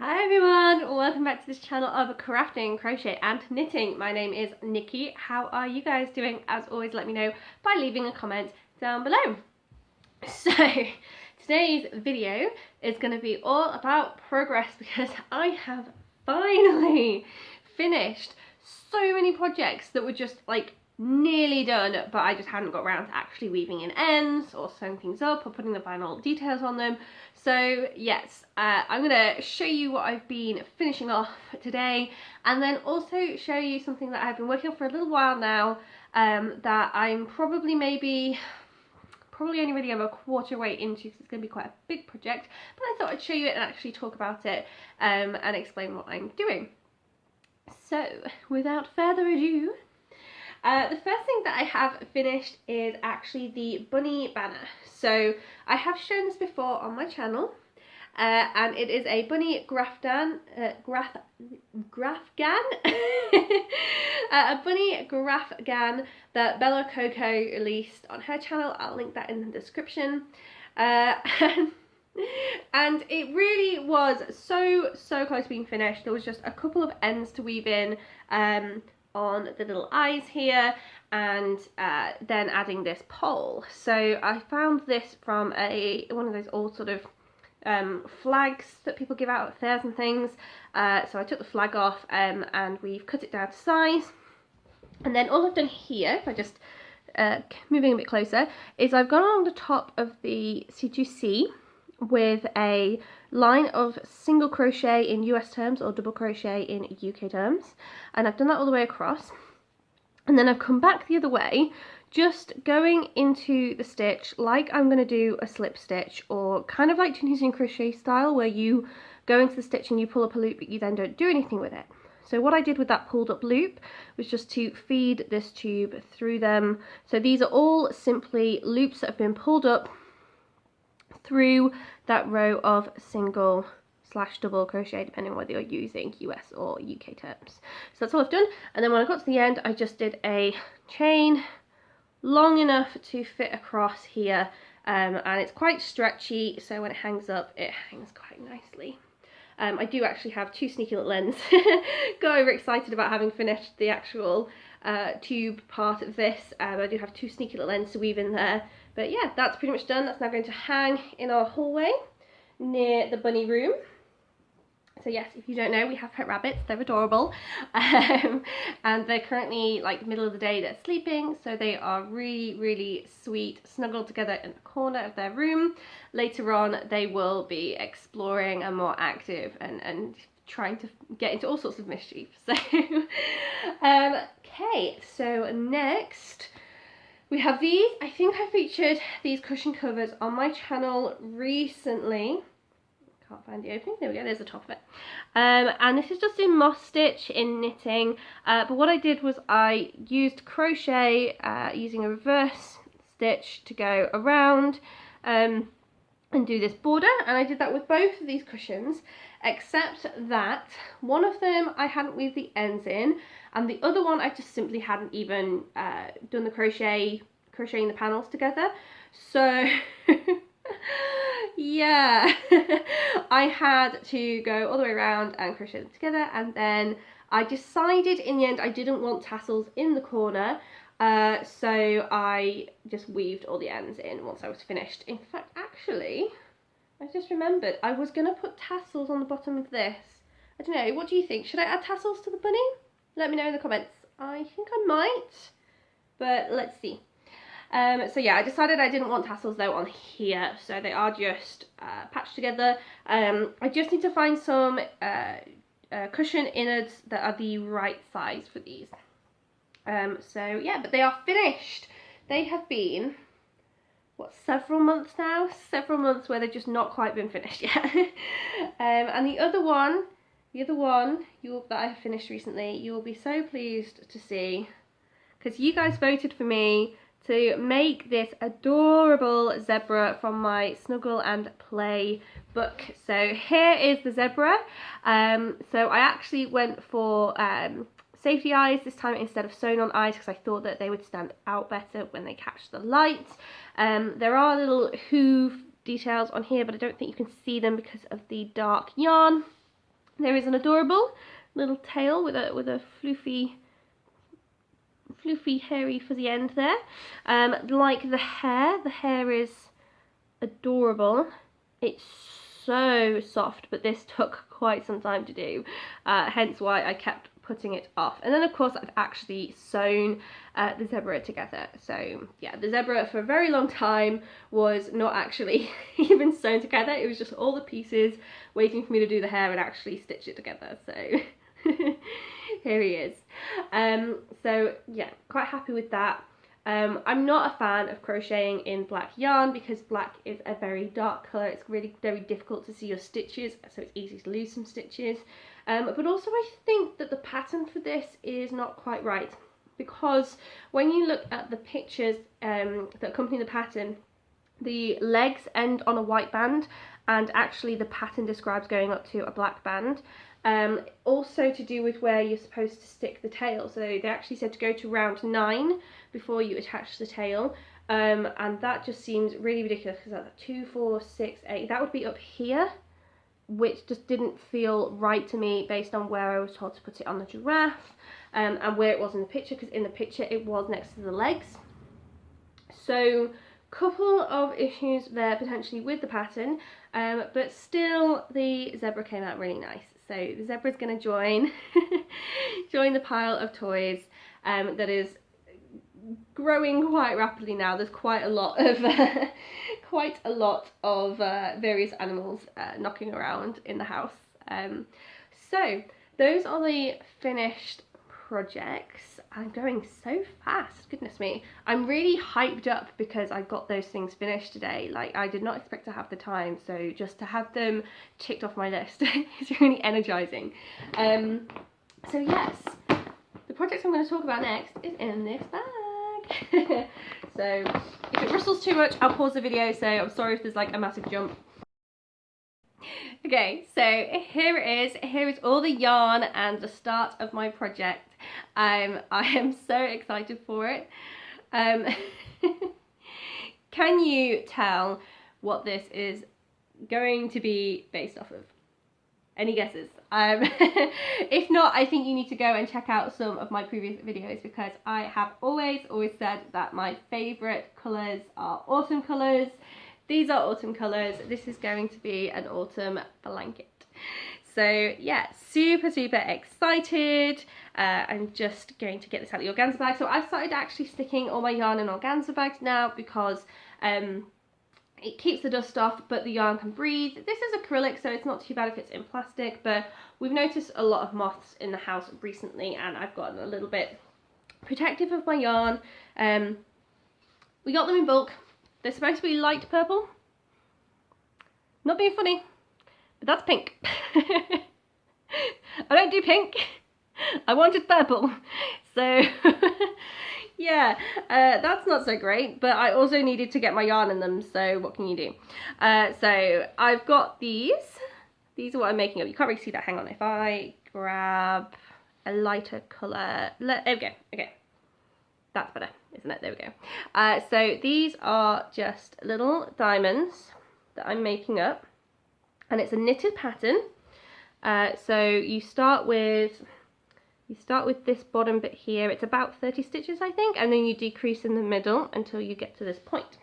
Hi everyone, welcome back to this channel of crafting, crochet and knitting. My name is Nikki. How are you guys doing? As always, let me know by leaving a comment down below. So today's video is going to be all about progress because I have finally finished so many projects that were just like nearly done, but I just hadn't got around to actually weaving in ends or sewing things up or putting the final details on them. So yes, I'm gonna show you what I've been finishing off today, and then also show you something that I've been working on for a little while now, that I'm probably only really over a quarter way into because it's going to be quite a big project, but I thought I'd show you it and actually talk about it and explain what I'm doing. So without further ado, the first thing that I have finished is actually the bunny banner. So I have shown this before on my channel, and it is a bunny graphgan, a bunny graphgan that Bella Coco released on her channel. I'll link that in the description. And it really was so close to being finished. There was just a couple of ends to weave in on the little eyes here, and then adding this pole. So I found this from one of those old sort of flags that people give out at fairs and things. So I took the flag off and we've cut it down to size. And then all I've done here, if I just moving a bit closer, is I've gone along the top of the C2C with a line of single crochet in US terms or double crochet in UK terms, and I've done that all the way across, and then I've come back the other way, just going into the stitch like I'm going to do a slip stitch, or kind of like Tunisian crochet style where you go into the stitch and you pull up a loop but you then don't do anything with it. So what I did with that pulled up loop was just to feed this tube through them. So these are all simply loops that have been pulled up through that row of single / double crochet, depending on whether you're using US or UK terms. So that's all I've done, and then when I got to the end I just did a chain long enough to fit across here, and it's quite stretchy, so when it hangs up it hangs quite nicely. I do actually have two sneaky little ends. Got overexcited about having finished the actual tube part of this. I do have two sneaky little ends to weave in there. But yeah, that's pretty much done. That's now going to hang in our hallway near the bunny room. So yes, if you don't know, we have pet rabbits. They're adorable. And they're currently, like, middle of the day, they're sleeping. So they are really sweet, snuggled together in the corner of their room. Later on, they will be exploring and more active and trying to get into all sorts of mischief. So, okay, so next we have these. I think I featured these cushion covers on my channel recently. Can't find the opening. There we go, there's the top of it. And this is just in moss stitch in knitting, but what I did was I used crochet using a reverse stitch to go around and do this border, and I did that with both of these cushions, except that one of them I hadn't weaved the ends in, and the other one I just simply hadn't even done the crocheting the panels together. So yeah, I had to go all the way around and crochet them together, and then I decided in the end I didn't want tassels in the corner, so I just weaved all the ends in once I was finished. In fact, actually, I just remembered I was going to put tassels on the bottom of this. I don't know, what do you think? Should I add tassels to the bunny? Let me know in the comments. I think I might, but let's see. So yeah, I decided I didn't want tassels though on here, so they are just patched together. I just need to find some cushion innards that are the right size for these. So yeah, but they are finished. They have been, what, several months now? Several months where they've just not quite been finished yet. And the other one that I have finished recently, you will be so pleased to see, because you guys voted for me to make this adorable zebra from my Snuggle and Play book. So here is the zebra. So I actually went for safety eyes this time instead of sewn on eyes, because I thought that they would stand out better when they catch the light. There are little hoof details on here, but I don't think you can see them because of the dark yarn. There is an adorable little tail with a floofy, hairy, fuzzy end there. Like the hair is adorable. It's so soft, but this took quite some time to do, hence why I kept putting it off. And then of course I've actually sewn the zebra together. So yeah, the zebra for a very long time was not actually even sewn together. It was just all the pieces waiting for me to do the hair and actually stitch it together. So here he is. So yeah, quite happy with that. I'm not a fan of crocheting in black yarn because black is a very dark colour. It's really very difficult to see your stitches, so it's easy to lose some stitches. But also I think that the pattern for this is not quite right, because when you look at the pictures that accompany the pattern, the legs end on a white band, and actually the pattern describes going up to a black band. Also to do with where you're supposed to stick the tail. So they actually said to go to round 9 before you attach the tail. And that just seems really ridiculous, because that's 2, 4, 6, 8. That would be up here, which just didn't feel right to me based on where I was told to put it on the giraffe, and where it was in the picture, because in the picture it was next to the legs. So couple of issues there potentially with the pattern, but still the zebra came out really nice. So the zebra is going to join join the pile of toys that is growing quite rapidly now. There's quite a lot of various animals knocking around in the house. So those are the finished projects. I'm going so fast, goodness me. I'm really hyped up because I got those things finished today. Like, I did not expect to have the time, so just to have them ticked off my list is really energizing. So yes, the project I'm going to talk about next is in this bag. So if it rustles too much, I'll pause the video, so I'm sorry if there's like a massive jump. Okay, so here it is. Here is all the yarn and the start of my project. I am so excited for it. Can you tell what this is going to be based off of? Any guesses? If not, I think you need to go and check out some of my previous videos, because I have always said that my favourite colours are autumn colours. These are autumn colours. This is going to be an autumn blanket. So yeah, super excited. I'm just going to get this out of the organza bag. So I've started actually sticking all my yarn in organza bags now, because it keeps the dust off, but the yarn can breathe. This is acrylic, so it's not too bad if it's in plastic, but we've noticed a lot of moths in the house recently, and I've gotten a little bit protective of my yarn. We got them in bulk. They're supposed to be light purple. Not being funny, but that's pink. I don't do pink. I wanted purple. So yeah, that's not so great, but I also needed to get my yarn in them, so what can you do? So I've got these. These are what I'm making up. You can't really see that. Hang on. If I grab a lighter colour. There we go. Okay. That's better, isn't it? There we go. So these are just little diamonds that I'm making up, and it's a knitted pattern. So you start with this bottom bit here. It's about 30 stitches, I think, and then you decrease in the middle until you get to this point.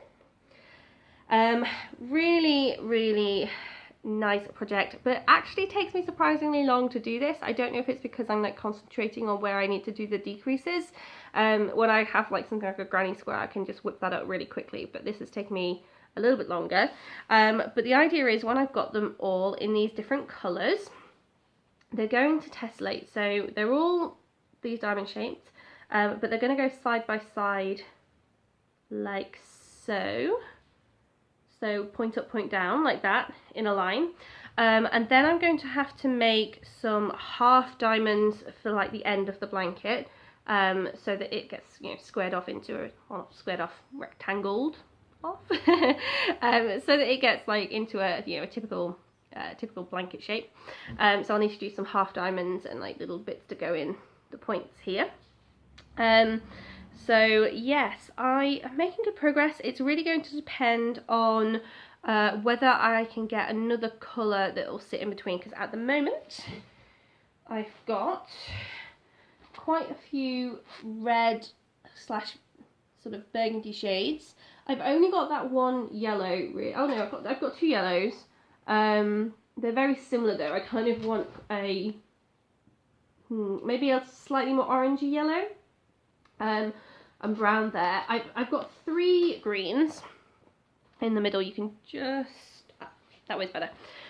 Really nice project, but actually takes me surprisingly long to do this. I don't know if it's because I'm like concentrating on where I need to do the decreases. When I have like something like a granny square, I can just whip that up really quickly, but this has taken me a little bit longer. But the idea is, when I've got them all in these different colours, they're going to tessellate. So they're all these diamond shaped, but they're going to go side by side like so. So point up, point down, like that, in a line. And then I'm going to have to make some half diamonds for like the end of the blanket, so that it gets, you know, squared off into a, well, not squared off, rectangled off, so that it gets like into a, you know, a typical blanket shape. So I'll need to do some half diamonds and like little bits to go in the points here. So yes, I am making good progress. It's really going to depend on whether I can get another colour that will sit in between, because at the moment I've got quite a few red slash sort of burgundy shades. I've only got that one yellow. Oh no, I've got two yellows. They're very similar though. I kind of want a maybe a slightly more orangey yellow. And brown there. I've got three greens in the middle. You can just that way's better.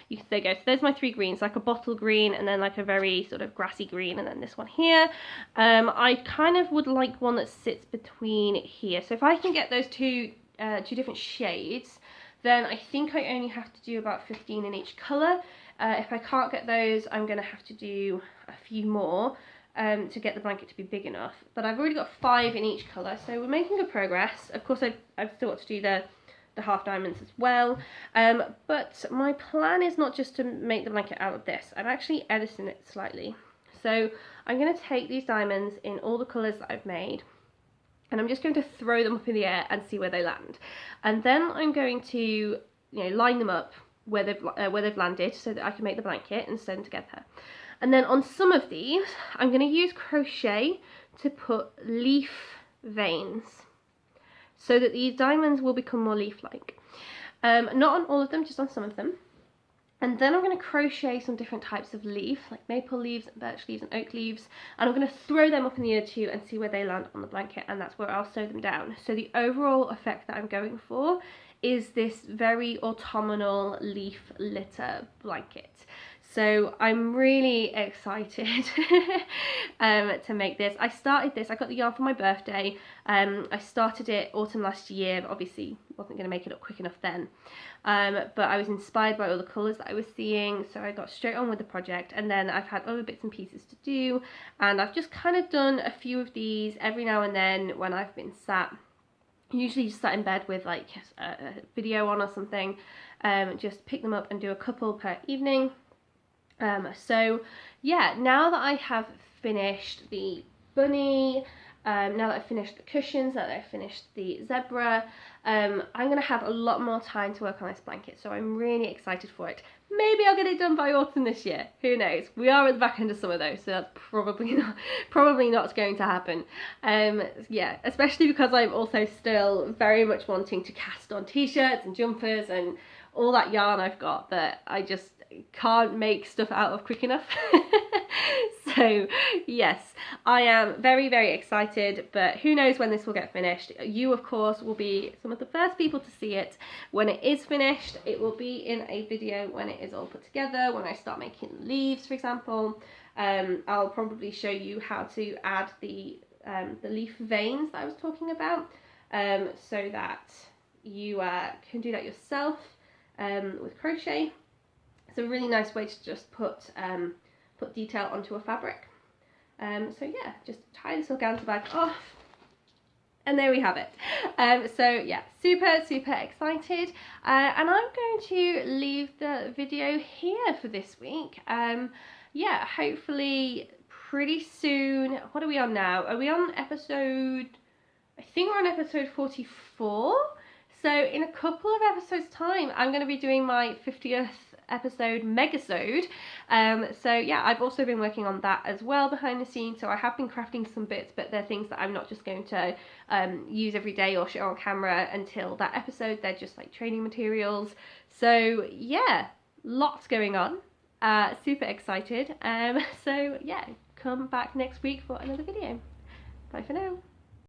There you go. So there's my three greens, like a bottle green and then like a very sort of grassy green, and then this one here. I kind of would like one that sits between here. So if I can get those two different shades, then I think I only have to do about 15 in each colour. If I can't get those, I'm going to have to do a few more to get the blanket to be big enough. But I've already got 5 in each colour, so we're making good progress. Of course, I've still got to do the half diamonds as well. But my plan is not just to make the blanket out of this. I'm actually editing it slightly. So I'm going to take these diamonds in all the colours that I've made, and I'm just going to throw them up in the air and see where they land. And then I'm going to, line them up where they've landed so that I can make the blanket and sew them together. And then on some of these, I'm going to use crochet to put leaf veins so that these diamonds will become more leaf-like. Not on all of them, just on some of them. And then I'm going to crochet some different types of leaf, like maple leaves, birch leaves and oak leaves, and I'm going to throw them up in the air too and see where they land on the blanket, and that's where I'll sew them down. So the overall effect that I'm going for is this very autumnal leaf litter blanket. So I'm really excited to make this. I got the yarn for my birthday. I started it autumn last year, but obviously wasn't going to make it up quick enough then. But I was inspired by all the colours that I was seeing, so I got straight on with the project, and then I've had other bits and pieces to do, and I've just kind of done a few of these every now and then when I've been usually just sat in bed with like a video on or something, just pick them up and do a couple per evening. So yeah, now that I have finished the bunny, now that I've finished the cushions, now that I've finished the zebra, I'm going to have a lot more time to work on this blanket, so I'm really excited for it. Maybe I'll get it done by autumn this year, who knows. We are at the back end of summer though, so that's probably not going to happen. Yeah, especially because I'm also still very much wanting to cast on t-shirts and jumpers and all that yarn I've got that I just can't make stuff out of quick enough. So yes, I am very, very excited, but who knows when this will get finished. You of course will be some of the first people to see it when it is finished. It will be in a video when it is all put together, when I start making leaves, for example. I'll probably show you how to add the leaf veins that I was talking about, so that you can do that yourself with crochet. It's a really nice way to just put detail onto a fabric. So yeah, just tie this organza bag off, and there we have it. So yeah, super excited, and I'm going to leave the video here for this week. Yeah, hopefully pretty soon. What are we on now? Are we on episode, I think we're on episode 44. So in a couple of episodes time, I'm going to be doing my 50th episode megasode. So yeah, I've also been working on that as well behind the scenes. So I have been crafting some bits, but they're things that I'm not just going to use every day or show on camera until that episode. They're just like training materials. So yeah, lots going on. Super excited. So yeah, come back next week for another video. Bye for now.